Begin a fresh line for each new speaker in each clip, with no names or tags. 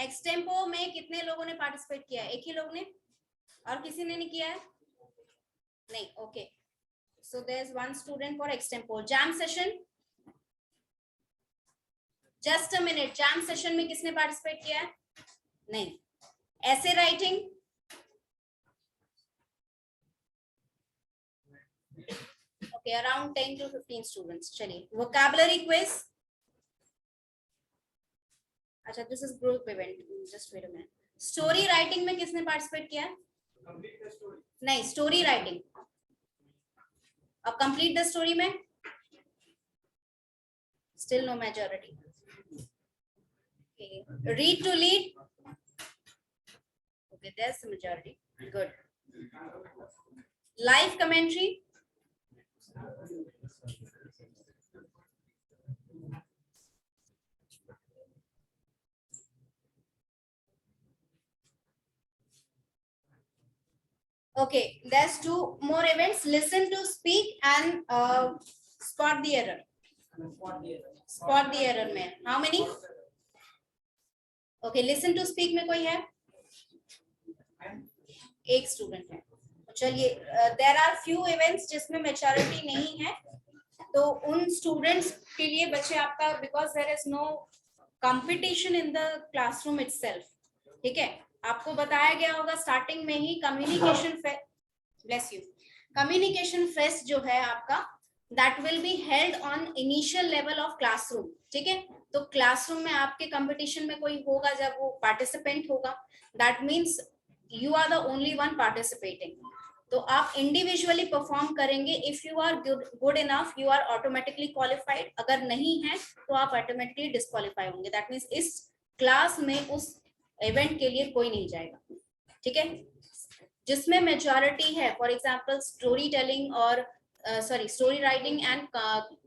Extempore में कितने लोगों ने पार्टिसिपेट किया है? एक ही लोग ने, और किसी ने नहीं किया है? नहीं, okay, so there is one student for extempore. Jam session, just a minute, jam session में किसने पार्टिसिपेट किया है? नहीं. ऐसे writing, okay, around 10 to 15 students. चलिए, वोकैबुलरी क्विज. अच्छा, this is group event, just wait a minute. Story writing में किसने पार्टिसिपेट किया है? नहीं, स्टोरी राइटिंग. अब कंप्लीट द स्टोरी में still no majority. Read to lead, okay, there's the majority. Good. Live commentary, okay, there's two more events. Listen to speak and spot the error. Spot the error में how many? Okay, listen to speak में कोई है? एक student है. चलिए, there are few events जिसमें maturity नहीं है, तो उन स्टूडेंट्स के लिए बच्चे आपका, because there is no competition in the classroom itself, ठीक है, आपको बताया गया होगा स्टार्टिंग में ही communication bless you, communication fest जो है आपका, that will be held on initial level of classroom, ठीक है. तो क्लासरूम में आपके कंपटीशन में कोई होगा जब वो पार्टिसिपेंट होगा, that means you are the only one participating. तो आप इंडिविजुअली परफॉर्म करेंगे. If you are good enough, you are automatically qualified. अगर नहीं है तो आप ऑटोमेटिकली डिस्क्वालीफाई होंगे. दैट मीन्स इस क्लास में उस इवेंट के लिए कोई नहीं जाएगा, ठीक है. जिसमें मेजॉरिटी है, फॉर एग्जाम्पल स्टोरी टेलिंग और सॉरी स्टोरी राइटिंग एंड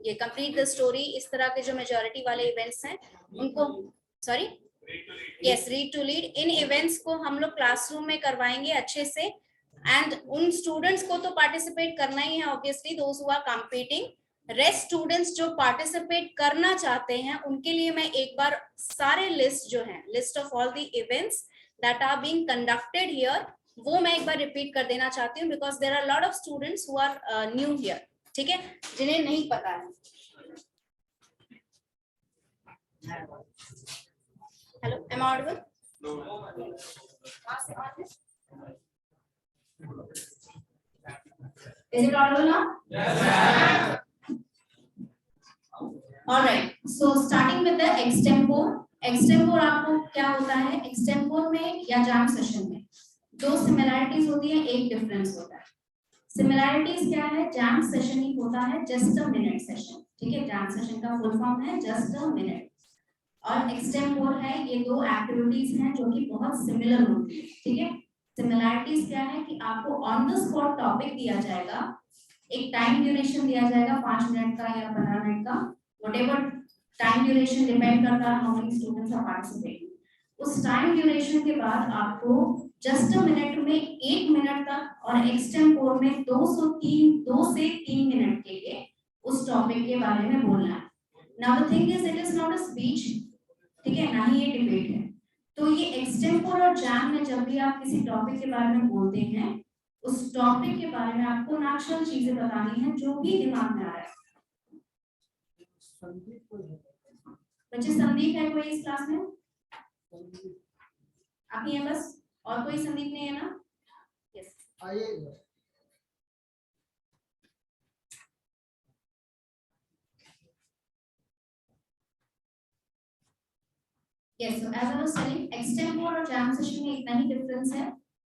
ये कंप्लीट द स्टोरी, इस तरह के जो मेजॉरिटी वाले इवेंट्स हैं उनको, sorry yes, read to lead, इन इवेंट्स को हम लोग क्लासरूम में करवाएंगे अच्छे से. एंड उन स्टूडेंट्स को तो पार्टिसिपेट करना ही है obviously, those who are competing. Rest students जो पार्टिसिपेट करना चाहते हैं उनके लिए मैं एक बार सारे लिस्ट जो है, list of all the events that are being conducted here, वो मैं एक बार रिपीट कर देना चाहती हूँ, because there are lot of students who are new here, ठीक है, जिन्हें नहीं पता है. Hello, am I audible? Is it audible now? Yes. All right. So starting with the extempore. Extempore आपको क्या होता है? Extempore में या jam session में दो similarities होती है, एक difference होता है. Similarities क्या है? Jam session ही होता है just a minute session, ठीक है. Jam session का full form है just a minute. और extempore है, ये दो activities हैं जो कि बहुत similar होती है, ठीक है. सिमिलैरिटीज क्या है कि आपको ऑन द स्पॉट टॉपिक दिया जाएगा, एक टाइम ड्यूरेशन दिया जाएगा 5 मिनट का या 15 मिनट का, व्हाटएवर टाइम ड्यूरेशन डिपेंड करता है how many students are participating. उस टाइम ड्यूरेशन के बाद आपको जस्ट अ मिनट में 1 मिनट तक और एक्सटेम्पोर में 2 से 3 मिनट के लिए उस टॉपिक के बारे में बोलना है. Now the thing is, it is not a speech, ठीक है, ना ही ये डिबेट है. तो ये एक्सटेम्पोर और जैम में जब भी आप किसी टॉपिक के बारे में बोलते हैं, उस टॉपिक के बारे में आपको नेचुरल चीजें बतानी है जो भी दिमाग में आ रहा है. बच्चे, संदीप है कोई इस क्लास में? आप ही हैं बस, और कोई संदीप नहीं है ना? यस, आइए. Yes, so as I was telling, extempore और jam session में इतना ही डिफरेंस है.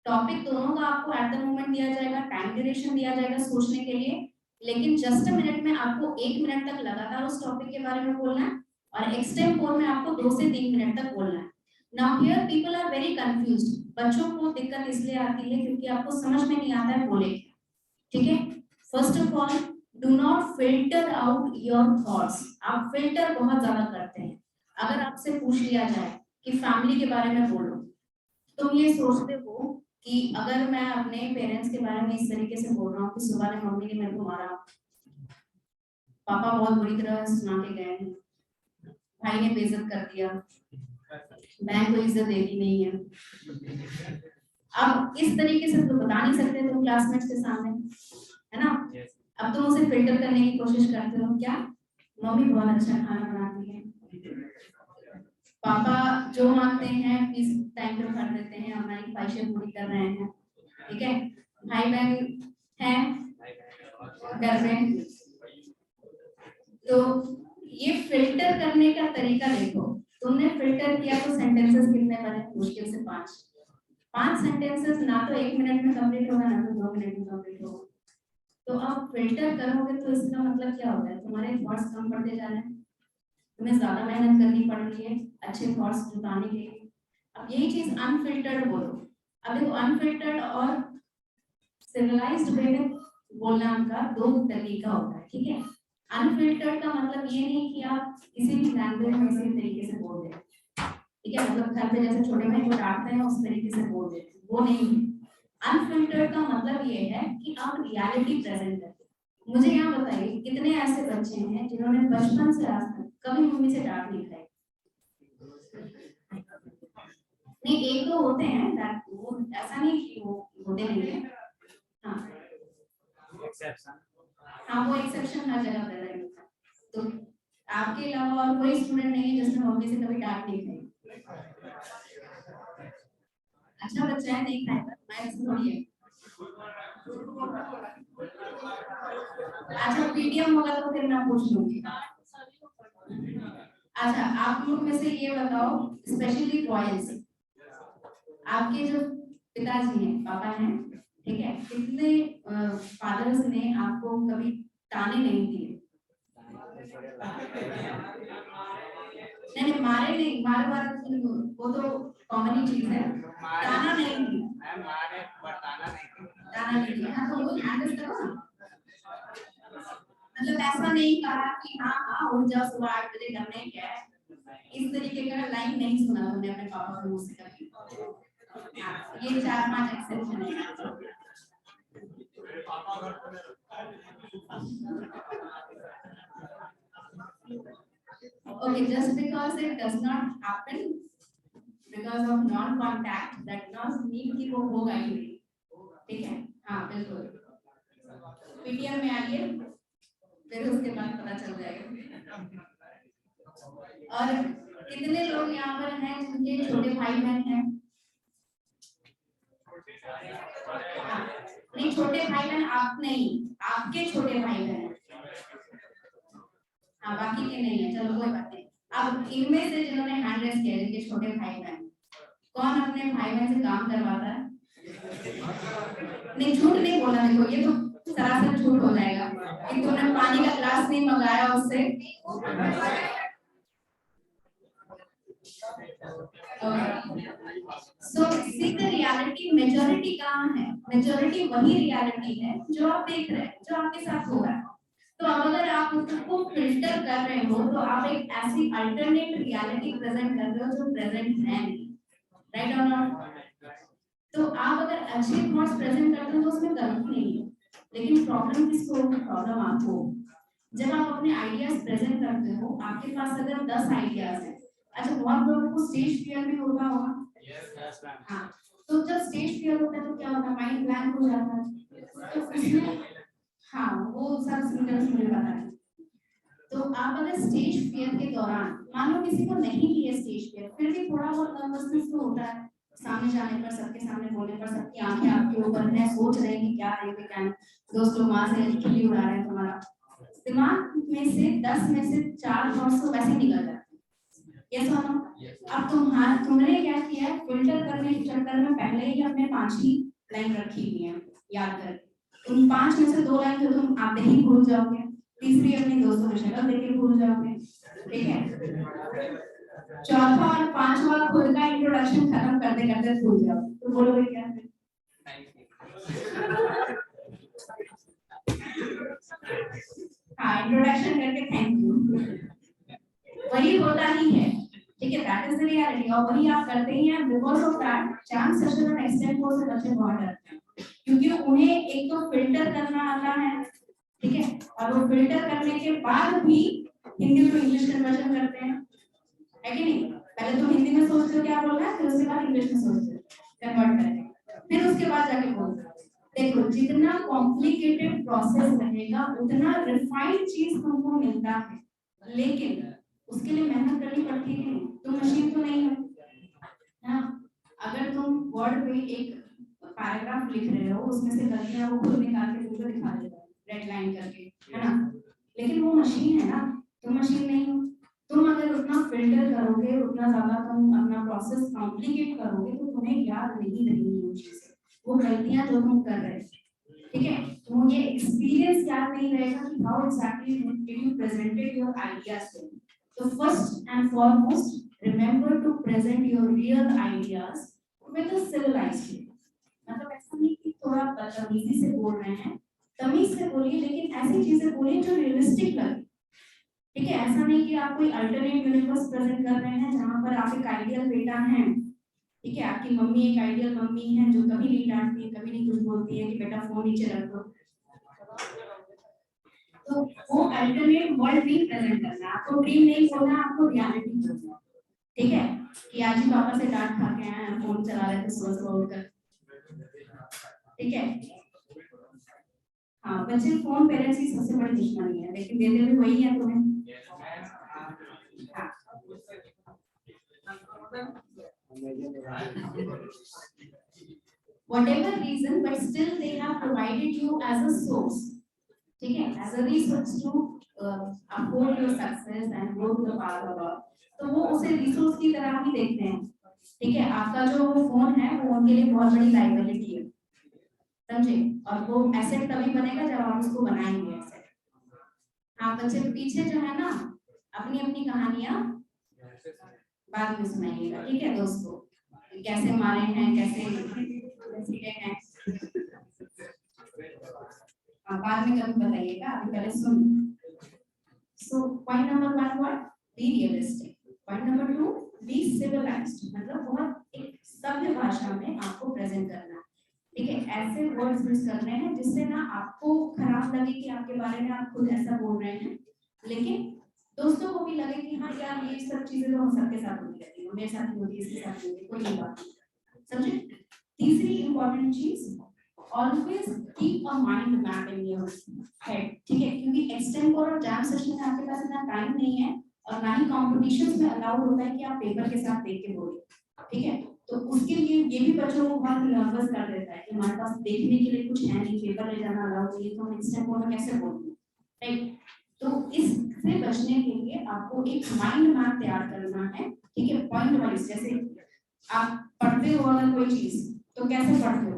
टॉपिक दोनों का आपको एट द मोमेंट दिया जाएगा, टाइम ड्यूरेशन दिया जाएगा सोचने के लिए, लेकिन जस्ट अ मिनट में आपको 1 मिनट तक लगातार उस टॉपिक के बारे में बोलना है, और एक्सटेम्पोर में आपको 2 से 3 मिनट तक बोलना है. Now here people are very confused. बच्चों को दिक्कत इसलिए आती है क्योंकि आपको समझ में नहीं आता है बोले, ठीक है. First of all, do not filter out your thoughts. आप फिल्टर बहुत ज्यादा करते हैं. अगर आपसे पूछ लिया जाए कि फैमिली के बारे में बोलो, तुम ये सोचते हो कि अगर मैं अपने पेरेंट्स के बारे में इस तरीके से बोल रहा हूँ कि सुबह ने मम्मी ने मेरे को मारा, पापा बहुत बुरी तरह सुना के गए, भाई ने बेइज्जत कर दिया,
बैंक को इज्जत देती नहीं है। अब इस तरीके से तो बता नहीं सकते तुम क्लासमेट्स के सामने, है ना? अब तुम उसे फिल्टर करने की कोशिश करते हो, क्या मम्मी बहुत अच्छा खाना बनाती है, पापा जो मांगते हैं फीस टाइम पे भर देते हैं, हमारी ख्वाहिशें पूरी कर रहे हैं, ठीक है? भाई बहन हैं घर में, तो ये फिल्टर करने का तरीका देखो। तुमने फिल्टर किया तो सेंटेंसेस कितने बने? मुश्किल से 5 सेंटेंसेस, ना तो 1 मिनट में कंप्लीट होगा, ना तो 2 मिनट में कंप्लीट होगा। तो आप फिल्टर करोगे तो इसका मतलब क्या होता है? तुम्हारे थॉट्स कम पड़ते जा रहे हैं, तुम्हें ज्यादा मेहनत करनी पड़ रही है अच्छे थॉट्स जुटाने के लिए। अब यही चीज अनफिल्टर्ड बोलो। अब देखो अनफिल्टर्ड और सिविलाइज्ड वे में बोलना का 2 तरीका होता है, ठीक है? अनफिल्टर्ड का मतलब ये नहीं कि आप किसी भी लैंग्वेज में किसी तरीके से बोल दें, ठीक है? मतलब घर पे जैसे छोटे भाई को डांटते हैं उस तरीके से बोल दें, वो नहीं है। अनफिल्टर्ड का मतलब ये है कि आप रियलिटी प्रेजेंट करते हैं। मुझे यहाँ बताइए कितने ऐसे बच्चे हैं जिन्होंने बचपन से आज तक कभी मम्मी से डांट नहीं खाई? नहीं, एक दो होते हैं डांट, वो ऐसा नहीं कि वो होते नहीं है। हाँ हाँ, वो एक्सेप्शन हर जगह पैदा होता है। तो आपके अलावा और कोई स्टूडेंट नहीं है जिसने मम्मी से कभी डांट नहीं खाई? अच्छा बच्चा है, नहीं खाएगा, मैं ऐसे थोड़ी है। अच्छा पीटीएम होगा तो फिर मैं पूछ लूंगी। अच्छा आप लोग में से ये बताओ, स्पेशली बॉयज, आपके जो पिताजी हैं, पापा हैं, ठीक है, कितने फादर्स ने आपको कभी ताने नहीं दिए? नहीं, मारे नहीं, मारे वो तो कॉमन ही चीज है, ताना नहीं दिया। ताना नहीं दिया, हाँ तो वो हैंडल करो ना। मतलब ऐसा नहीं कहा कि हाँ हाँ उठ जाओ सुबह 8 बजे करने क्या है, इस तरीके का लाइन नहीं सुना तुमने अपने पापा के मुंह से कभी? ये 4-5 एक्सेप्शन है। Okay, just because it does not happen because of non-contact, that does mean कि वो होगा ही नहीं, ठीक है? हाँ बिल्कुल, पीटीएम में आइए, फिर उसके बाद पता चल जाएगा। और कितने लोग यहाँ पर हैं जिनके छोटे भाई बहन हैं? नहीं, छोटे भाई बहन आप नहीं, आपके छोटे भाई बहन। हाँ बाकी के नहीं है, चलो कोई बात नहीं। अब इनमें से जिन्होंने हैंड रेस किया, जिनके छोटे भाई बहन, कौन अपने भाई बहन से काम करवाता है? नहीं, झूठ नहीं बोलना, देखो ये तो सरासर झूठ हो जाएगा कि तुमने पानी का ग्लास नहीं मंगाया उससे। सो सी द रियलिटी, मेजॉरिटी कहाँ है? मेजॉरिटी वही रियलिटी है जो आप देख रहे हैं, जो आपके साथ हो रहा है। तो अब अगर आप उसको फिल्टर कर रहे हो तो आप एक ऐसी अल्टरनेट रियलिटी प्रेजेंट कर रहे हो जो प्रेजेंट है नहीं, राइट और नॉट? तो आप अगर अच्छे थॉट्स प्रेजेंट करते हो तो उसमें गलती नहीं है, लेकिन प्रॉब्लम किसको होगी? प्रॉब्लम आपको। जब आप अपने आइडियाज प्रेजेंट करते हो, आपके पास अगर 10 आइडियाज हैं, अच्छा बहुत लोगों को स्टेज फियर भी होता होगा। हाँ, तो जब स्टेज फियर होता है तो क्या होता है? माइंड ब्लैंक हो जाता है, तो उसमें हाँ वो सब सिम्टम्स मुझे पता है। तो आप अगर स्टेज फियर के दौरान, मान लो किसी को नहीं भी है स्टेज फियर, फिर भी थोड़ा बहुत नर्वसनेस तो होता है सामने जाने पर, सबके सामने बोलने पर, सबकी आंखें आपके ऊपर हैं, सोच रहे हैं कि क्या है क्या नहीं, दोस्त लोग वहां से खिल्ली उड़ा रहे हैं, तुम्हारा दिमाग में से 10 में से 4 थॉट्स तो वैसे निकल जाते हैं। यस और नो? अब तुमने क्या किया? फिल्टर करने के चक्कर में पहले ही अपने 5 ही लाइन रखी हुई है याद करके। उन 5 में से 2 लाइन तो तुम आते ही भूल जाओगे, तीसरी अपने दोस्तों की शक्ल देख के भूल जाओगे, ठीक है? चौथा और 5वां खुद का इंट्रोडक्शन खत्म करते करते भूल जाओगे, तो बोलोगे क्या? हाँ, इंट्रोडक्शन करके थैंक यू, वही होता ही है, ठीक है? दैट इज द रियलिटी, और वही आप करते ही हैं। Because of that chance session extend हो से बच्चे बहुत डरते हैं, क्योंकि उन्हें एक तो फिल्टर करना आता है, ठीक है, और वो फिल्टर करने के बाद भी हिंदी टू इंग्लिश कन्वर्जन करते हैं, है कि नहीं? पहले तो हिंदी में सोचते हो क्या बोलना है, फिर उसके बाद इंग्लिश में सोचते हो, कन्वर्ट करके, फिर उसके बाद जाके बोलते हो। देखो जितना कॉम्प्लिकेटेड प्रोसेस रहेगा उतना रिफाइंड चीज तुमको मिलता है, लेकिन उसके लिए मेहनत करनी पड़ती है। तुम मशीन तो नहीं हो ना। अगर तुम वर्ड में एक पैराग्राफ लिख रहे हो, उसमें से गलतियां वो खुद निकाल के तुमको दिखा देगा रेड लाइन करके, है ना, लेकिन वो मशीन है ना, तुम मशीन नहीं हो। तुम अगर उतना फिल्टर करोगे, उतना ज्यादा तुम अपना प्रोसेस कॉम्प्लिकेट करोगे, तो तुम्हें याद नहीं रहेगी वो चीजें, वो गलतियां जो तुम कर रहे हो, ठीक है। तो ये एक्सपीरियंस याद नहीं रहेगा कि how exactly did you presented your ideas to. तो first and foremost remember to present your real ideas with a civilised way. मतलब ऐसा नहीं कि थोड़ा बदतमीजी से बोल रहे हैं, तमीज से बोलिए, लेकिन ऐसी चीजें बोलिए जो रियलिस्टिक लगे, ठीक है। ऐसा नहीं कि आप कोई अल्टरनेट यूनिवर्स प्रेजेंट कर रहे हैं जहां पर आप एक आइडियल बेटा हैं, ठीक है, आपकी मम्मी एक आइडियल मम्मी है जो कभी नहीं डांटती है, कभी नहीं कुछ बोलती है कि बेटा फोन नीचे रख दो। तो वो अल्टरनेट वर्ल्ड नहीं प्रेजेंट करना, आपको ड्रीम नहीं बोलना, आपको रियलिटी बोलना, ठीक है। कि आज ही पापा से डांट खा के आए हैं, फोन चला रहे थे सुबह सुबह उठकर, ठीक है। हाँ, बच्चे फोन पेरेंट्स की सबसे बड़ी दुश्मनी है, लेकिन देते भी वही है तुम्हें। हाँ। Whatever reason, but still they have provided you as a source, ठीक है, as a resource to uphold your success and go to the path of God. तो वो उसे रिसोर्स की तरह ही देखते हैं, ठीक है। आपका जो फोन है वो उनके लिए बहुत बड़ी लाइबिलिटी है, समझे, और वो एसेट तभी बनेगा जब आप उसको बनाएंगे एसेट। हाँ, बच्चे पीछे जो है ना अपनी अपनी कहानियां बाद में सुनाइएगा, ठीक है दोस्तों, कैसे मारे हैं, कैसे इंसिडेंट है, बाद में कभी बताइएगा, अभी पहले सुन। So point number 1 what, be realistic. Point number 2, be civilised, मतलब बहुत एक सभ्य भाषा में आपको प्रेजेंट करना, ठीक है। ऐसे वर्ड्स यूज कर रहे हैं जिससे ना आपको खराब लगे कि आपके बारे में आप खुद ऐसा बोल रहे हैं, लेकिन दोस्तों को भी लगे कि हाँ यार ये सब चीजें तो हम सबके साथ होती रहती है, मेरे साथ होती है, इसके साथ होती है, कोई नहीं बात, समझे। तीसरी इंपॉर्टेंट चीज, always keep a mind map in your head, ठीक है, क्योंकि एक्सटेम्पोर और जैम सेशन में आपके पास इतना टाइम नहीं है और ना ही कॉम्पिटिशंस में अलाउड होता है कि आप पेपर के साथ देख के बोलिए, ठीक है। तो उसके लिए ये भी बच्चों को बहुत नर्वस कर देता है कि हमारे पास देखने के लिए कुछ है नहीं, पेपर ले जाना अलाउड नहीं, तो हम एक्सटेम्पोर में कैसे बोलेंगे, राइट। तो इससे बचने के लिए आपको एक माइंड मैप तैयार करना है, ठीक है, पॉइंट वाइज। जैसे आप पढ़ते हो अगर कोई चीज, तो कैसे पढ़ते हो,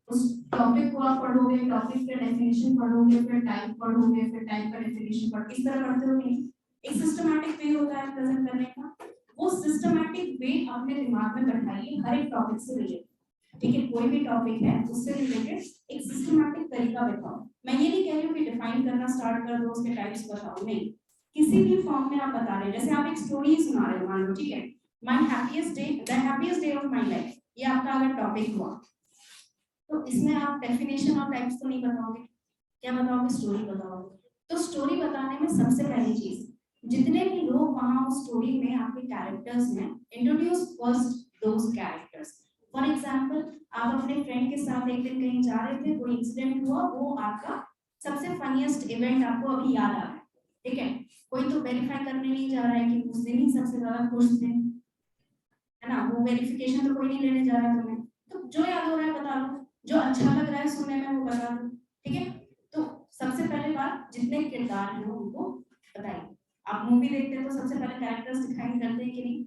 उस टॉपिक को आप पढ़ोगे, टॉपिक का डेफिनेशन पढ़ोगे, फिर टाइप पढ़ोगे, फिर टाइप का डेफिनेशन पढ़, इस तरह पढ़ते हो नहीं। एक सिस्टमैटिक वे होता है प्रेजेंट करने का, वो सिस्टमैटिक वे अपने दिमाग में बैठाइए हर एक टॉपिक से रिलेटेड, ठीक है। कोई भी टॉपिक है उससे रिलेटेड एक सिस्टमैटिक तरीका बताओ। मैं ये नहीं कह रही हूँ कि डिफाइन करना स्टार्ट कर दो, उसके टाइप्स बताओ, नहीं, किसी भी फॉर्म में आप बता रहे हैं। जैसे आप एक स्टोरी सुना रहे हो, मान लो, ठीक है, my happiest day, the happiest day of my life, ये आपका अगर टॉपिक हुआ, तो इसमें आप डेफिनेशन और टाइप्स तो नहीं बताओगे, क्या बताओगे, स्टोरी बताओगे। तो स्टोरी बताने में सबसे पहली चीज, जितने भी लोग वहां उस स्टोरी में आपके कैरेक्टर्स हैं, introduce first those characters. For example, आप अपने फ्रेंड के साथ एक दिन कहीं जा रहे थे, कोई इंसिडेंट हुआ, वो आपका सबसे फनीएस्ट इवेंट आपको अभी याद आ रहा है, ठीक है। कोई तो वेरीफाई करने नहीं जा रहा है कि उस दिन ही सबसे ज्यादा खुश थे, है ना, वो वेरिफिकेशन तो कोई नहीं लेने जा रहा है तुम्हें, तो जो याद हो रहा है बता लो, जो अच्छा लग रहा है सुनने में वो बता दो, ठीक है। तो सबसे पहले बात, जितने किरदार हैं उनको बताइए। आप मूवी देखते हैं तो सबसे पहले कैरेक्टर्स दिखाई करते हैं कि नहीं।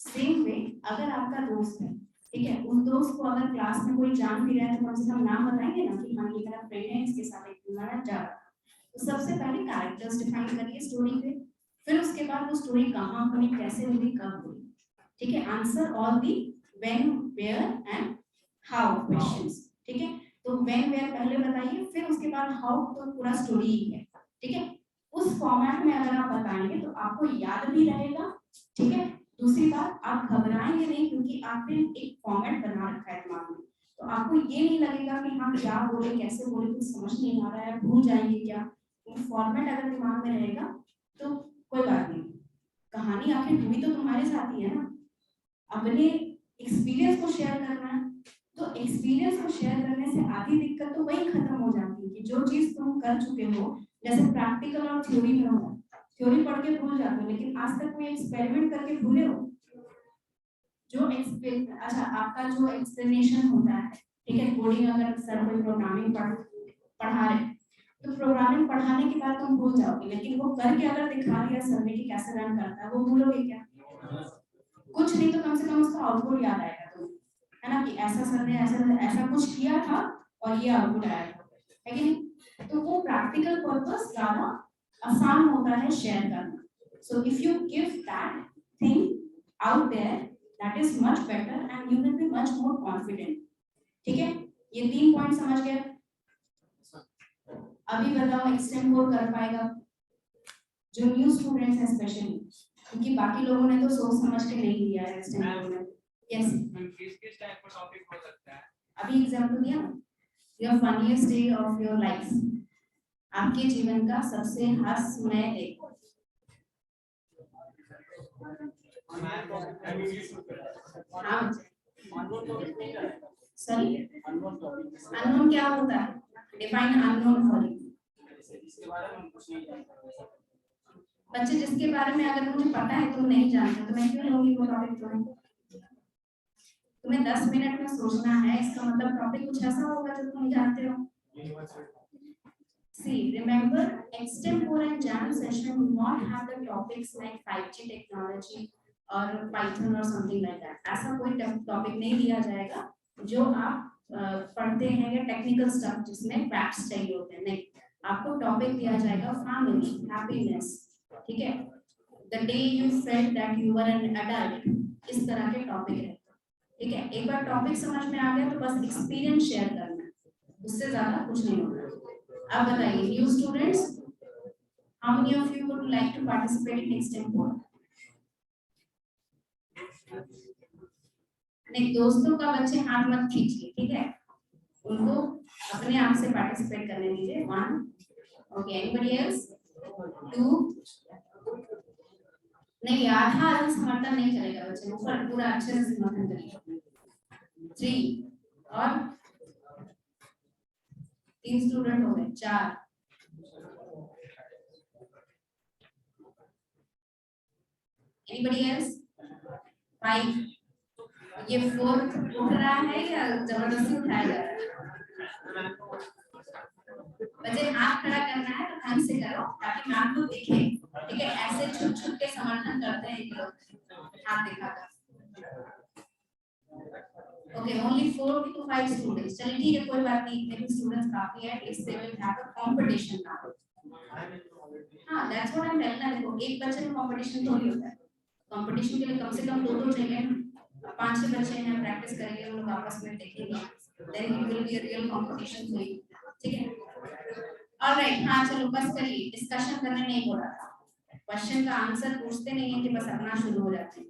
सेम वे, अगर आपका दोस्त है, ठीक है, उस दोस्त को अगर क्लास में कोई जान भी रहा है तो कम से कम नाम बताएंगे ना कि हाँ ये मेरा फ्रेंड है, इसके साथ एक मैं जा रहा। तो सबसे पहले कैरेक्टर्स डिफाइन करिए स्टोरी पे, फिर उसके बाद वो स्टोरी कहाँ हुई, कैसे हुई, कब हुई, ठीक है। Answer all the when, where and how questions, ठीक है। तो व्हेन वेयर पहले बताइए, फिर उसके बाद हाउ, तो पूरा स्टोरी ही है, ठीक है। उस फॉर्मेट में अगर आप बताएंगे तो आपको याद भी रहेगा, ठीक है। दूसरी बात, आप घबराएंगे नहीं क्योंकि आपने एक फॉर्मेट बना रखा है दिमाग में, तो आपको ये नहीं लगेगा कि हाँ क्या बोले, कैसे बोले, कुछ समझ नहीं आ रहा है, भूल जाएंगे क्या। फॉर्मेट अगर दिमाग में रहेगा तो कोई बात नहीं, कहानी आखिर हुई तो तुम्हारे साथ ही है ना। अपने एक्सपीरियंस को शेयर करना है। तो एक्सपीरियंस को शेयर करने से आधी दिक्कत तो वही खत्म हो जाती है कि जो चीज तुम कर चुके हो, जैसे प्रैक्टिकल और थ्योरी में होगा, थ्योरी पढ़ के भूल जाते हो, लेकिन आज तक कोई एक्सपेरिमेंट करके भूले हो? जो अच्छा आपका जो एक्सप्लेनेशन होता है, ठीक है, कोडिंग अगर सर कोई प्रोग्रामिंग पढ़ा रहे तो प्रोग्रामिंग पढ़ाने के बाद तुम भूल जाओगे, लेकिन वो करके अगर दिखा दिया सर ने कि कैसे रन करता है, वो भूलोगे क्या? कुछ नहीं तो कम से कम उसका आउटपुट याद आएगा तो, है ना, कि ऐसा सर ने ऐसा कुछ किया था और ये आउटपुट आया था, है कि नहीं? तो वो प्रैक्टिकल पर्पस ज्यादा आसान होता है शेयर करना। So if you give that thing out there, that is much better and you will be much more confident. ठीक है, ये 3 पॉइंट समझ गए? अभी बताओ एक्सटेम्पोर कर पाएगा जो न्यू स्टूडेंट्स हैं स्पेशली, क्योंकि बाकी लोगों ने तो सोच समझ के नहीं लिया है एक्सटेम्पोर में। यस,
किस टाइप का टॉपिक हो सकता है?
अभी एग्जांपल दिया, your funniest day of your life, आपके जीवन का सबसे हास्यमय दिन। हाँ सॉरी, अननोन क्या होता है? Define unknown for you. बच्चे जिसके बारे में अगर मुझे पता है तुम नहीं जानते तो मैं क्यों लूंगी वो टॉपिक? तुम्हें 10 मिनट में सोचना है, इसका मतलब टॉपिक कुछ ऐसा होगा जो तुम जानते हो। See, remember, extempore and jam session do not have the topics like 5G technology or Python or something like that. ऐसा कोई टॉपिक नहीं दिया जाएगा जो आप पढ़ते हैं या टेक्निकल स्टफ जिसमें फैक्ट्स चाहिए होते हैं, नहीं। आपको टॉपिक दिया जाएगा फैमिली, हैप्पीनेस, ठीक है, the day you felt that you were an adult, इस तरह के टॉपिक है। ठीक है, एक बार टॉपिक समझ में आ गया तो बस एक्सपीरियंस शेयर करना है, उससे ज्यादा कुछ नहीं होगा। अब बताइए new students, how many of you would like to participate in extempore? नहीं, दोस्तों का बच्चे हाथ मत खींचिए, ठीक है, उनको अपने आप से पार्टिसिपेट करने दीजिए। 1, ओके, एनीबॉडी एल्स? 2, नहीं, आधा समर्थन नहीं चलेगा बच्चे, ऊपर पूरा अच्छे से समर्थन करिए। 3, और 3 स्टूडेंट हो गए। 4, एनीबॉडी एल्स? 5, ये 4 उठ रहा है या जबरदस्ती उठाया जा रहा है? बच्चे हाथ खड़ा करना है तो ढंग से करो ताकि मैम को दिखे, ठीक है, ऐसे छुप छुप के समर्थन करते हैं ये लोग हाथ दिखाकर। ओके, ओनली 4 to 5 स्टूडेंट्स, चलिए ठीक है, कोई बात नहीं, लेकिन स्टूडेंट्स काफी है, इससे will have a competition now. हां, that's what I am telling, देखो एक बच्चे में कंपटीशन थोड़ी होता है, कंपटीशन के लिए कम से कम 2 चाहिए। 5-6 बच्चे हैं, प्रैक्टिस करेंगे, हम लोग आपस में देखेंगे, then it will be a real competition for you, ठीक है? ऑलराइट, हाँ चलो बस करिए, डिस्कशन करने नहीं बोला था, क्वेश्चन का आंसर पूछते नहीं है कि बस अपना शुरू हो जाते हैं।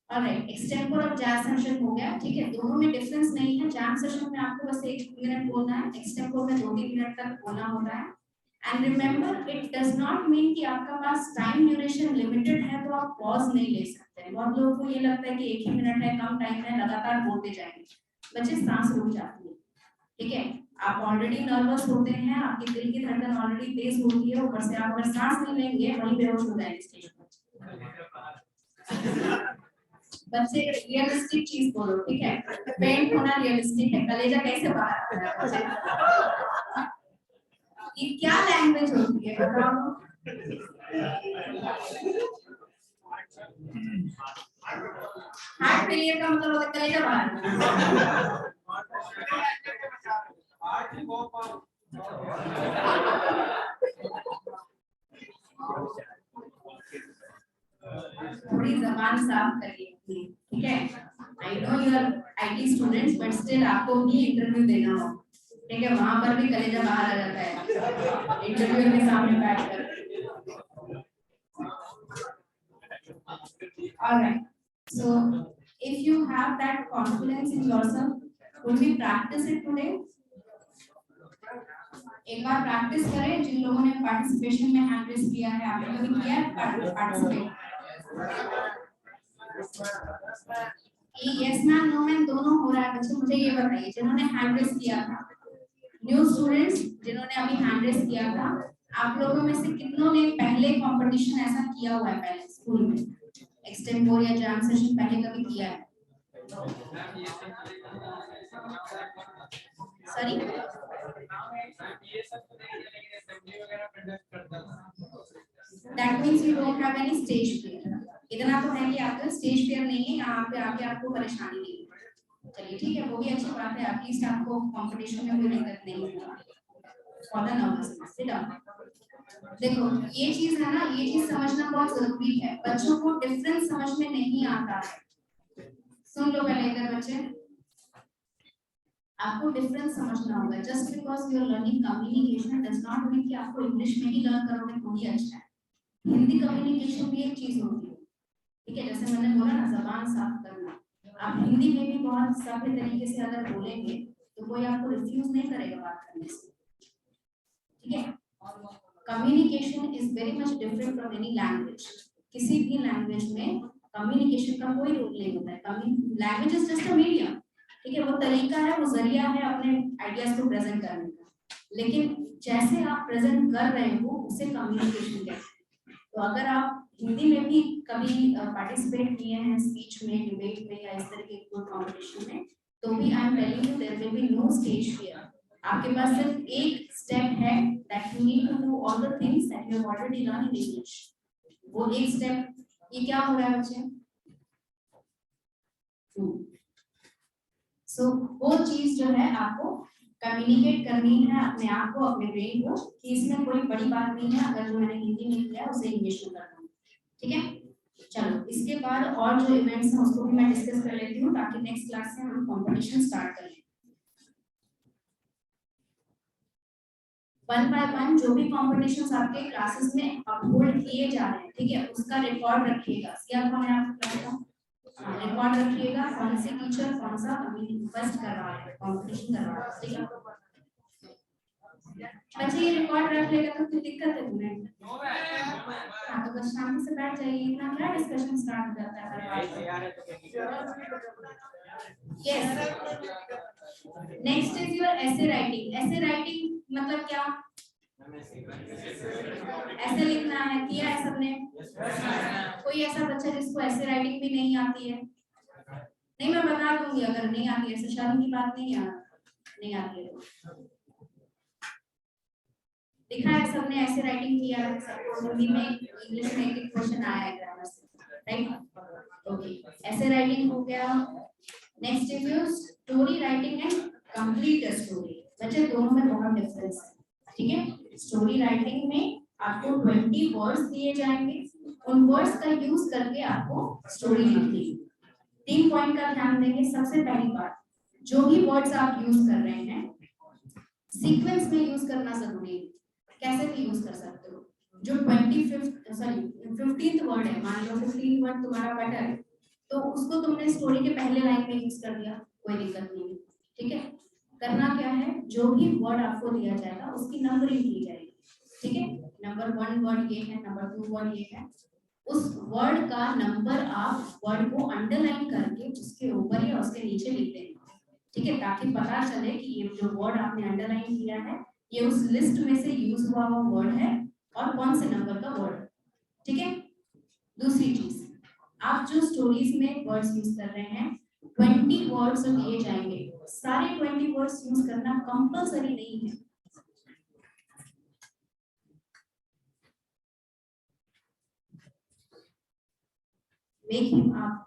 ऑलराइट, एक्सटेम्पोर और जैम सेशन हो गया, ठीक है, दोनों में डिफरेंस नहीं है। जैम सेशन में आपको बस 1 मिनट बोलना है, एक्सटेम्पोर में 2-3 मिनट तक बोलना होता है। And remember, it does not mean कि आपका पास टाइम ड्यूरेशन लिमिटेड है तो आप पॉज नहीं ले सकते हैं। बहुत लोगों को ये लगता है कि 1 ही मिनट है, कम टाइम है, लगातार बोलते जाएंगे, बच्चे सांस रुक जाती है, ठीक है, आप ऑलरेडी नर्वस होते हैं, आपकी दिल की धड़कन ऑलरेडी तेज होती है, ऊपर से आप अगर सांस नहीं लेंगे वहीं बेहोश हो जाएंगे स्टेज पर। बच्चे रियलिस्टिक चीज बोलो, ठीक है, पेंट होना रियलिस्टिक है, कलेजा कैसे बाहर आता है? ये क्या लैंग्वेज होती है बताओ? हार्ट फेलियर का मतलब होता है कलेजा बाहर। थोड़ी जबान साफ करिए, ठीक है? I know you are IT students, but still आपको भी इंटरव्यू देना हो, ठीक है, वहां पर भी कलेजा बाहर आ जाता है इंटरव्यू के सामने बैठकर। Alright, so if you have that confidence in yourself, would we practice it today? एक बार प्रैक्टिस करें, जिन लोगों ने पार्टिसिपेशन में हैंड रेज किया है, आपने कभी किया है participate? Yes ma'am no ma'am दोनों हो रहा है बच्चे। मुझे ये बताइए जिन्होंने हैंड रेस किया था, न्यू स्टूडेंट्स जिन्होंने अभी हैंड रेस किया था, आप लोगों में से कितनों ने पहले कंपटीशन ऐसा किया हुआ है पहले स्कूल में, एक्सटेम्पोर या जैम सेशन पहले कभी किया है? Sorry that means you don't have any stage fear. इतना तो है कि आपका स्टेज फियर नहीं है, यहाँ पे आके आपको परेशानी नहीं है। चलिए ठीक है, वो भी अच्छी बात है, एटलीस्ट आपको कंपटीशन में कोई दिक्कत नहीं होगा। For the nervousness sit down. देखो ये चीज है ना, ये चीज समझना बहुत जरूरी है। बच्चों को डिफरेंस समझ में नहीं आता है। सुन लो पहले इधर बच्चे, आपको डिफरेंस समझना होगा। Just because you are learning communication does not mean कि आपको इंग्लिश में ही लर्न करोगे तो ही अच्छा है। हिंदी कम्युनिकेशन भी एक चीज होती है, ठीक है? जैसे मैंने बोला ना, जबान साफ करना, आप हिंदी में भी बहुत सभ्य तरीके से अगर बोलेंगे तो कोई आपको रिफ्यूज नहीं करेगा बात करने से, ठीक है? Communication is very much different from any language. किसी भी लैंग्वेज में कम्युनिकेशन का कोई रोल नहीं होता है। Language is just a medium, ठीक है? वो तरीका है, वो जरिया है अपने आइडियाज को प्रेजेंट करने का, लेकिन जैसे आप प्रेजेंट कर रहे हो उसे कम्युनिकेशन कहते हैं। तो अगर आप हिंदी में भी कभी पार्टिसिपेट किए हैं स्पीच में, डिबेट में या इस तरह के कोई कॉम्पिटिशन में, तो भी I am telling you there will be no stage fear. आपके पास सिर्फ एक स्टेप है, that you need to do all the things that you have already learn in English. वो एक स्टेप, ये क्या हो रहा है बच्चे? सो वो चीज जो है आपको कम्युनिकेट करनी है अपने आप को, अपने ब्रेन को, कि इसमें कोई बड़ी बात नहीं है अगर जो मैंने हिंदी में किया है उसे इंग्लिश में करना है, ठीक है? चलो इसके बाद और जो इवेंट्स हैं उसको भी मैं डिस्कस कर लेती हूँ ताकि नेक्स्ट क्लास से हम कंपटीशन स्टार्ट कर लें। वन बाय वन जो भी कॉम्पिटिशन्स आपके क्लासेस में अपलोड किए जा रहे हैं, ठीक है, उसका रिकॉर्ड रखिएगा। क्या कौन है आपके क्लास का? रिकॉर्ड रखिएगा, कौन से टीचर कौन सा फर्स्ट करवा रहे हैं, कंपटीशन करवा रहे हैं, ठीक है? बच्चे ये रिकॉर्ड रख लेगा तो कोई दिक्कत है तुम्हें? हाँ तो बस शांति से बैठ जाइए, इतना क्या डिस्कशन स्टार्ट हो जाता है हर बार। यस, नेक्स्ट इज योर ऐसे राइटिंग। ऐसे राइटिंग मतलब क्या? ऐसे लिखना है, किया है सबने? कोई ऐसा बच्चा जिसको ऐसे राइटिंग भी नहीं आती है? नहीं, मैं बता दूंगी अगर नहीं आती है, ऐसे शर्म की बात नहीं है, नहीं आती है। लिखा है सबने, ऐसे राइटिंग किया है सबको, हिंदी में इंग्लिश में एक क्वेश्चन आया है ग्रामर से, राइट? ओके, ऐसे राइटिंग हो गया। Next is your story writing and complete a story. बच्चे दोनों में बहुत डिफरेंस है, ठीक है? स्टोरी राइटिंग में आपको 20 वर्ड्स दिए जाएंगे, उन वर्ड्स का यूज करके आपको स्टोरी लिखनी है। 3 पॉइंट का ध्यान देंगे। सबसे पहली बात, जो भी वर्ड्स आप यूज कर रहे हैं सीक्वेंस में यूज करना जरूरी है। कैसे भी यूज कर सकते हो। जो 15th वर्ड है, मान लो 15 वर्ड तुम्हारा बेटर है, तो उसको तुमने स्टोरी के पहले लाइन में यूज कर दिया, कोई दिक्कत नहीं है, ठीक है? करना क्या है, जो भी वर्ड आपको दिया जाएगा उसकी नंबरिंग की जाएगी, ठीक है? नंबर 1 वर्ड ये है, नंबर 2 वर्ड ये है, उस वर्ड का नंबर आप वर्ड को अंडरलाइन करके उसके ऊपर या उसके नीचे लिख देंगे, ठीक है? ताकि पता चले कि ये जो वर्ड आपने अंडरलाइन किया है ये उस लिस्ट में से यूज हुआ हुआ वर्ड है और कौन से नंबर का वर्ड, ठीक है? दूसरी चीज, आप जो स्टोरीज में वर्ड्स यूज कर रहे हैं 20 वर्ड्स दिए जाएंगे, सारे 20 वर्ड्स यूज करना कंपल्सरी नहीं है। मेक हिम अप,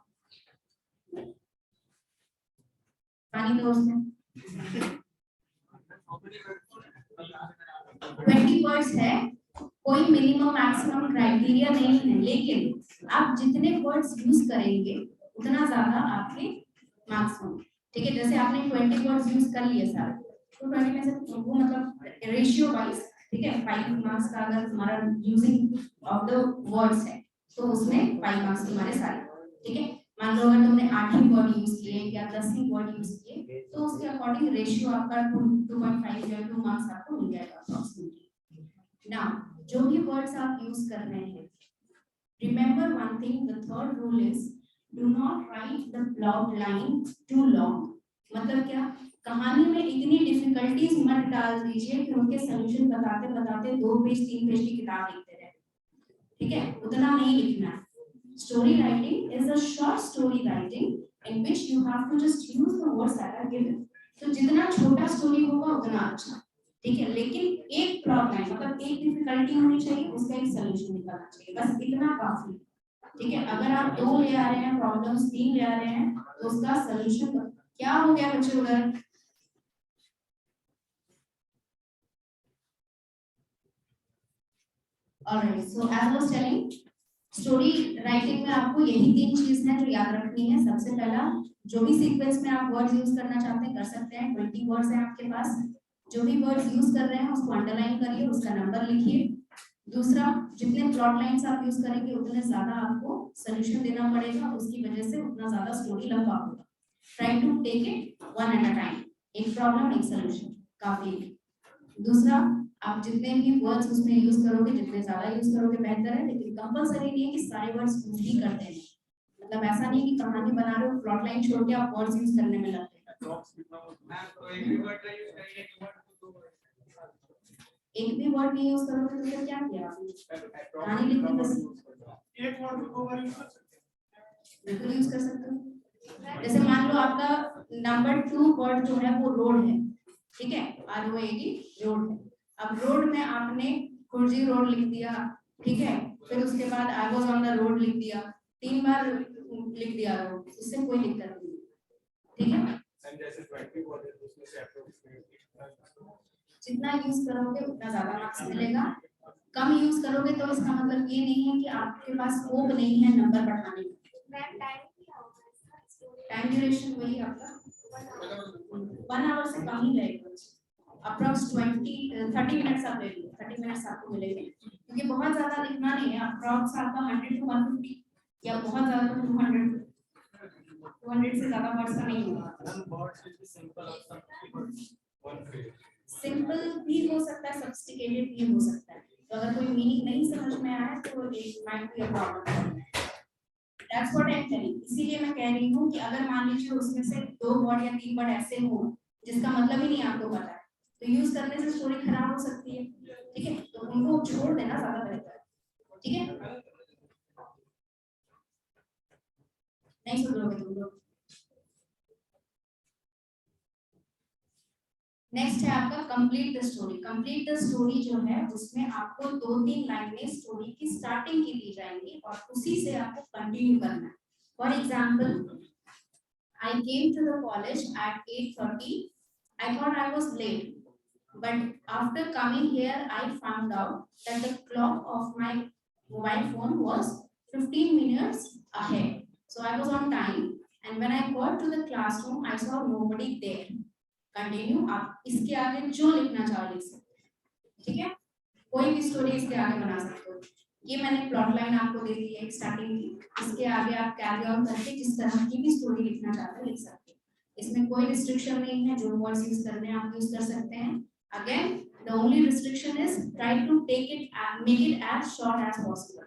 पानी दो उसमें। 20 वर्ड्स है, कोई मिनिमम मैक्सिमम क्राइटेरिया नहीं है, लेकिन आप जितने वर्ड्स यूज करेंगे उतना ज्यादा आपके मार्क्स होंगे, ठीक है? जैसे आपने 20 वर्ड्स यूज कर लिए सारे, तो 20 में से वो मतलब रेशियो वाइज, ठीक है? 5 मार्क्स का अगर तुम्हारा यूजिंग ऑफ द वर्ड्स है तो उसमें 5 मार्क्स तुम्हारे सारे, ठीक है? मान लो अगर तुमने 8 ही वर्ड यूज किए या 10 ही वर्ड यूज किए तो उसके अकॉर्डिंग रेशियो आपका 2.5 या 2 मार्क्स आपको मिल जाएगा अप्रॉक्सीमेटली। नाउ जो भी वर्ड्स आप यूज कर रहे हैं, remember one thing, the third rule is do not write the plot line too long. मतलब क्या, कहानी में इतनी डिफिकल्टीज मत डाल दीजिए कि उनके सॉल्यूशन बताते बताते 2 पेज 3 पेज की किताब लिखते रहे। ठीक है, उतना नहीं लिखना है। Story writing is a short story writing in which you have to just use the words that are given. तो जितना छोटा स्टोरी होगा उतना अच्छा। ठीक है, लेकिन एक प्लॉट लाइन मतलब एक डिफिकल्टी होनी चाहिए, उसका एक सॉल्यूशन निकालना चाहिए, बस इतना काफी। ठीक है, अगर आप 2 ले आ रहे हैं प्रॉब्लम्स, 3 ले आ रहे हैं, तो उसका सॉल्यूशन क्या हो गया बच्चे उधर। Alright, so as I was telling, story writing में आपको यही 3 चीज है जो याद रखनी है। सबसे पहला, जो भी सीक्वेंस में आप वर्ड्स यूज करना चाहते हैं कर सकते हैं। 20 वर्ड्स हैं आपके पास, जो भी वर्ड्स यूज कर रहे हैं उसको अंडरलाइन करिए, उसका नंबर लिखिए। दूसरा, जितने प्लॉट लाइंस आप यूज करेंगे उतने ज्यादा आपको सॉल्यूशन देना पड़ेगा, उसकी वजह से उतना ज्यादा स्टोरी लंबा होगा। Try to take it one at a time, एक प्रॉब्लम एक सॉल्यूशन, काफी है। दूसरा, आप जितने भी वर्ड्स उसमें यूज करोगे, जितने ज्यादा यूज करोगे बेहतर है, लेकिन कंपलसरी नहीं है कि सारे वर्ड्स यूज ही करते हैं। मतलब ऐसा नहीं कि कहानी बना रहे हो प्लॉट लाइन छोड़ के आप वर्ड्स यूज करने में लगते हैं।
मैम तो एक भी वर्ड का यूज करिए, एक वर्ड को 2 वर्ड।
एक भी वर्ड नहीं यूज करोगे तो फिर क्या किया आपने, कहानी लिख दी बस।
एक वर्ड को 2 बार यूज कर सकते हैं।
बिल्कुल यूज कर सकते हो। जैसे मान लो आपका नंबर 2 वर्ड जो है वो रोड है, ठीक है, ROAD रोड है। अब रोड में आपने कुर्जी रोड लिख दिया, ठीक है, फिर उसके बाद I was on the road लिख दिया, 3 बार लिख दिया रोड, इससे कोई दिक्कत नहीं, ठीक है।
एंड जैसे 20 वर्ड है उसमें से अप्रोक्सीमेटली
जितना यूज करोगे उतना ज्यादा मार्क्स मिलेगा। कम यूज करोगे तो इसका मतलब ये नहीं है कि आपके पास स्कोप नहीं है नंबर बढ़ाने का। टाइम ड्यूरेशन वही आपका 1 आवर से कम ही रहेगा, अप्रॉक्स 30 मिनट्स आप ले लीजिए, 30 मिनट्स आपको मिलेंगे, क्योंकि बहुत ज्यादा लिखना नहीं है। अप्रॉक्स आपका 100 to 150 या बहुत ज्यादा तो 200 से ज्यादा वर्ड्स का नहीं होगा। सिंपल भी हो सकता है, सॉफिस्टिकेटेड भी हो सकता है। तो अगर कोई मीनिंग नहीं समझ में आया तो it might be a problem. That's what I am telling. इसीलिए मैं कह रही हूँ कि अगर मान लीजिए उसमें से 2 वर्ड या 3 वर्ड ऐसे हो जिसका मतलब ही नहीं आपको पता है, तो यूज करने से स्टोरी खराब हो सकती है। ठीक है, तो उनको छोड़ देना ज्यादा बेहतर है। ठीक है, नहीं सुधरोगे तुम लोग। नेक्स्ट है आपका complete the story. Complete the story जो है उसमें आपको 2-3 लाइनें स्टोरी की स्टार्टिंग की दी जाएंगी और उसी से आपको कंटिन्यू करना है। For example, I came to the college at 8:30. I thought I was late, but after coming here, I found out that the clock of my mobile phone was 15 minutes ahead. So I was on time, and when I got to the classroom, I saw nobody there. Continue. आप इसके आगे जो लिखना चाहो लिख सकते हैं, ठीक है, कोई भी स्टोरी इसके आगे बना सकते हो। ये मैंने प्लॉट लाइन आपको दे दी है स्टार्टिंग की, इसके आगे आप कैरी ऑन करके जिस तरह की भी स्टोरी लिखना चाहते हैं लिख सकते हैं। इसमें कोई रिस्ट्रिक्शन नहीं है, जो वर्ड्स यूज करने हैं आप यूज कर सकते हैं। Again the only restriction is try to take it make it as short as possible.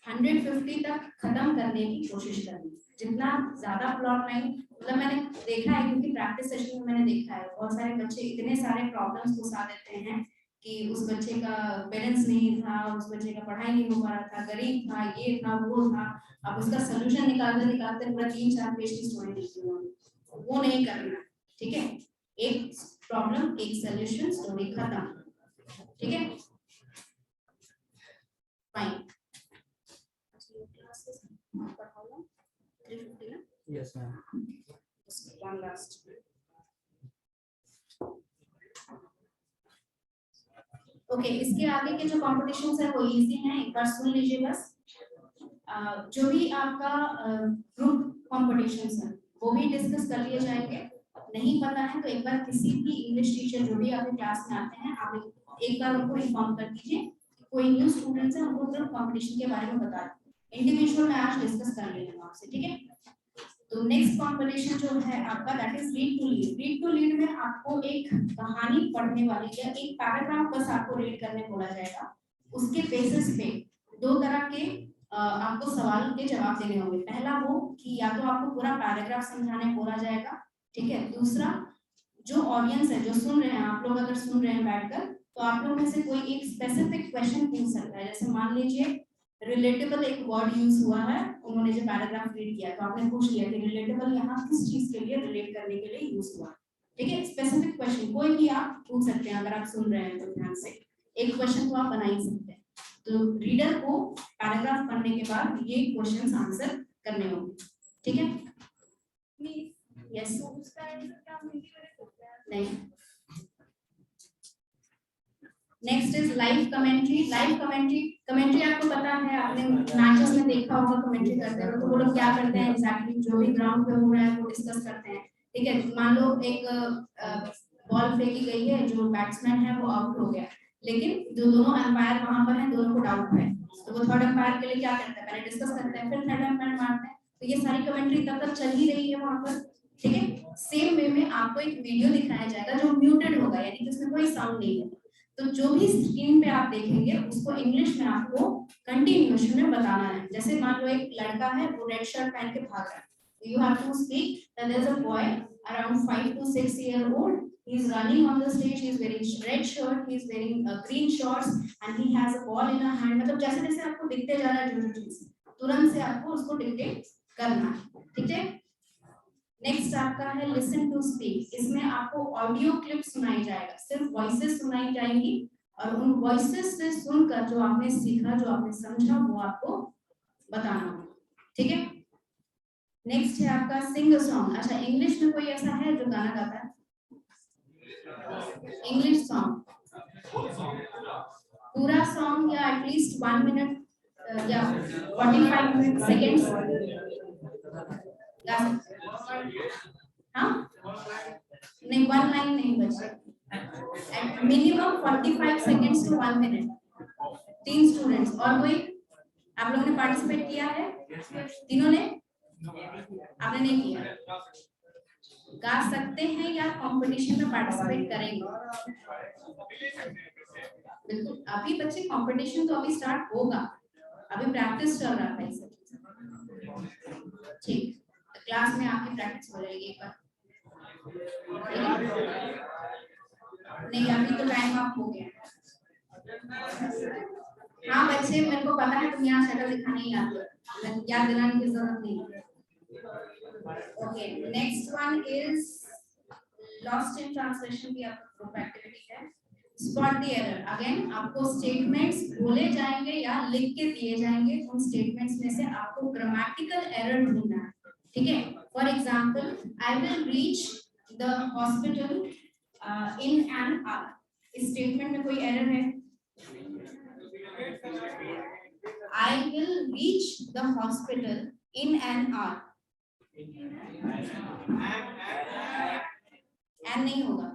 150 तक खत्म करने की कोशिश करनी। जितना ज्यादा प्लॉट लाइन, मतलब मैंने देखा है क्योंकि प्रैक्टिस सेशन में मैंने देखा है बहुत सारे बच्चे इतने सारे प्रॉब्लम्स घुसा देते हैं कि उस बच्चे का पेरेंट्स नहीं था, उस बच्चे का पढ़ाई नहीं हो पा रहा था, गरीब था, ये था वो था, अब उसका सोल्यूशन निकालते निकालते पूरा 3-4 पेज की स्टोरी लिखी हुई, वो नहीं करना। ठीक है, एक प्रॉब्लम एक सोल्यूशन, स्टोरी खत्म। ठीक है, fine.
Yes ma'am.
One last. Okay, इसके आगे के जो कॉम्पिटिशन्स है वो इजी हैं, एक बार सुन लीजिए बस। जो भी आपका ग्रुप कॉम्पिटिशन्स है वो भी डिस्कस कर लिए जाएंगे। नहीं पता है तो एक बार किसी भी इंग्लिश टीचर जो भी आपके क्लास में आते हैं आप एक बार उनको इन्फॉर्म कर दीजिए। कोई न्यू स्टूडेंट्स है उनको ग्रुप कॉम्पिटिशन के बारे में बता दें, इंडिविजुअल में आज डिस्कस कर लेंगे आपसे। ठीक है, तो नेक्स्ट कॉम्पिटिशन जो है आपका that is read to lead. Read to lead में आपको एक कहानी पढ़ने वाली है, एक पैराग्राफ बस आपको रीड करने बोला जाएगा। उसके बेसिस पे 2 तरह के आपको सवाल के जवाब देने होंगे। पहला वो कि या तो आपको पूरा पैराग्राफ समझाने बोला जाएगा, ठीक है। दूसरा, जो ऑडियंस है, जो सुन रहे हैं, आप लोग अगर सुन रहे हैं बैठकर, तो आप लोग में से कोई एक स्पेसिफिक क्वेश्चन पूछ सकता है। जैसे मान लीजिए रिलेटेबल एक वर्ड यूज हुआ है, उन्होंने जो पैराग्राफ रीड किया तो आपने पूछ लिया कि रिलेटेबल यहाँ किस चीज के लिए, रिलेट करने के लिए यूज हुआ, ठीक है। स्पेसिफिक क्वेश्चन कोई भी आप पूछ सकते हैं, अगर आप सुन रहे हैं तो ध्यान से एक क्वेश्चन तो आप बना ही सकते हैं। तो रीडर को पैराग्राफ पढ़ने के बाद ये क्वेश्चंस आंसर करने होंगे, ठीक है। यस, नहीं। Next is live commentary. Live commentary आपको पता है, आपने मैचेस में देखा होगा कमेंट्री करते हैं तो वो लोग क्या करते हैं, एग्जैक्टली जो भी ग्राउंड पे हो रहा है वो डिस्कस करते हैं, ठीक है। मान लो एक बॉल फेंकी गई है, जो बैट्समैन है वो आउट हो गया, लेकिन जो दोनों अंपायर वहां पर हैं, दोनों को डाउट है, तो वो थर्ड अंपायर के लिए क्या करते हैं, पहले डिस्कस करते हैं, फिर थर्ड अंपायर मारते हैं। तो ये सारी कमेंट्री तब तक चल ही रही है वहां पर, ठीक है। सेम वे में आपको एक वीडियो दिखाया जाएगा जो म्यूटेड होगा, यानी कि उसमें कोई साउंड नहीं है। तो जो भी स्क्रीन पे आप देखेंगे उसको इंग्लिश में आपको कंटिन्यूएशन में बताना है। जैसे मान लो एक लड़का है, वो रेड शर्ट पहन के भाग रहा है, you have to speak that there's a boy around 5 to 6 year old, he is running on the stage, he is wearing red shirt, he is wearing green shorts and he has a ball in a hand। मतलब जैसे जैसे आपको दिखते जा रहा है जो चीज, तुरंत से आपको उसको डिक्टेट करना है, ठीक है। नेक्स्ट आपका है लिसन टू स्पीक। इसमें आपको ऑडियो क्लिप सुनाई जाएगा, सिर्फ वॉइसेस सुनाई जाएंगी और उन वॉइसेस से सुनकर जो आपने सीखा, जो आपने समझा, वो आपको बताना होगा, ठीक है। नेक्स्ट है आपका सिंग अ सॉन्ग। अच्छा, इंग्लिश में कोई ऐसा है जो गाना गाता है? इंग्लिश सॉन्ग, पूरा सॉन्ग या एटलीस्ट 1 मिनट या 45 सेकेंड्स गा सकते हैं। हाँ, नहीं, 1 लाइन नहीं बचे, minimum 45 seconds to 1 minute. 3 students और कोई? आप लोगों ने पार्टिसिपेट किया है? तीनों ने? आपने नहीं किया? गा सकते हैं या कंपटीशन में पार्टिसिपेट करेंगे? बिल्कुल, अभी बच्चे कंपटीशन तो अभी स्टार्ट होगा, अभी प्रैक्टिस चल रहा है सब, ठीक। क्लास में आपकी प्रैक्टिस हो जाएगी एक बार, नहीं अभी तो टाइम अप हो गया। हाँ बच्चे, मेरे को पता है तुम यहाँ शक्ल दिखाने ही आते हो, याद दिलाने की जरूरत नहीं है। Okay, next one is lost in translation की आपका ग्रुप एक्टिविटी है। Spot the error. अगेन आपको स्टेटमेंट्स बोले जाएंगे या लिख के दिए जाएंगे, उन स्टेटमेंट्स में से आपको ग्रामेटिकल एरर ढूंढना है, ठीक है। For example, I will reach the hospital in an hour. इस स्टेटमेंट में कोई एरर है? I will reach the hospital in an hour. And नहीं होगा,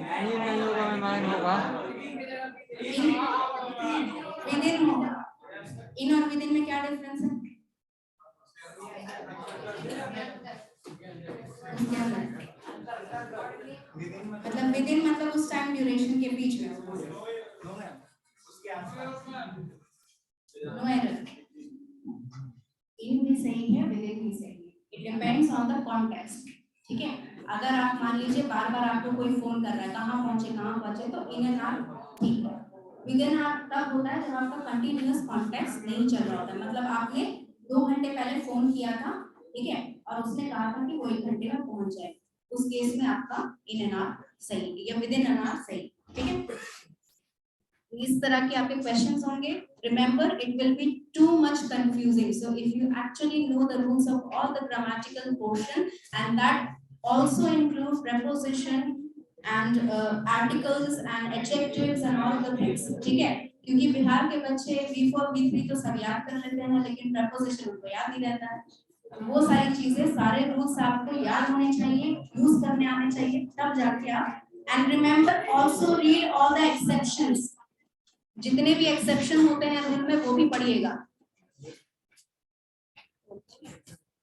नहीं होगा, मैम होगा,
within होगा। इन और within में क्या डिफरेंस है? मतलब within मतलब उस टाइम ड्यूरेशन के बीच में होगा। नो एरर, इन भी सही है, विदिन भी सही है, it depends on the context, ठीक है। अगर आप मान लीजिए बार बार आपको कोई फोन कर रहा है, कहाँ पहुंचे, तो इन एन आवर ठीक है। विदिन आवर तब होता है जब आपका कंटिन्यूअस कॉन्टेक्स्ट नहीं चल रहा होता, मतलब आपने 2 घंटे पहले फोन किया था, ठीक है, और उसने कहा था कि वो 1 घंटे में पहुंच जाए, उस केस में आपका इन एन आवर सही है या विदिन एन आवर सही, ठीक है। इस तरह के आपके क्वेश्चंस होंगे। Remember, it will B too much confusing, so if you actually know the rules of all the grammatical portion and that also include preposition and articles and adjectives and all the things, ठीक है। क्योंकि बिहार के बच्चे V4 V3 तो सब याद कर लेते हैं, लेकिन प्रीपोजिशन उनको याद नहीं रहता है। वो सारी चीजें, सारे रूल्स आपको याद होने चाहिए, यूज करने आने चाहिए, तब जाके आप। And remember also read all the exceptions, जितने भी एक्सेप्शन होते हैं रूल में वो भी पढ़िएगा।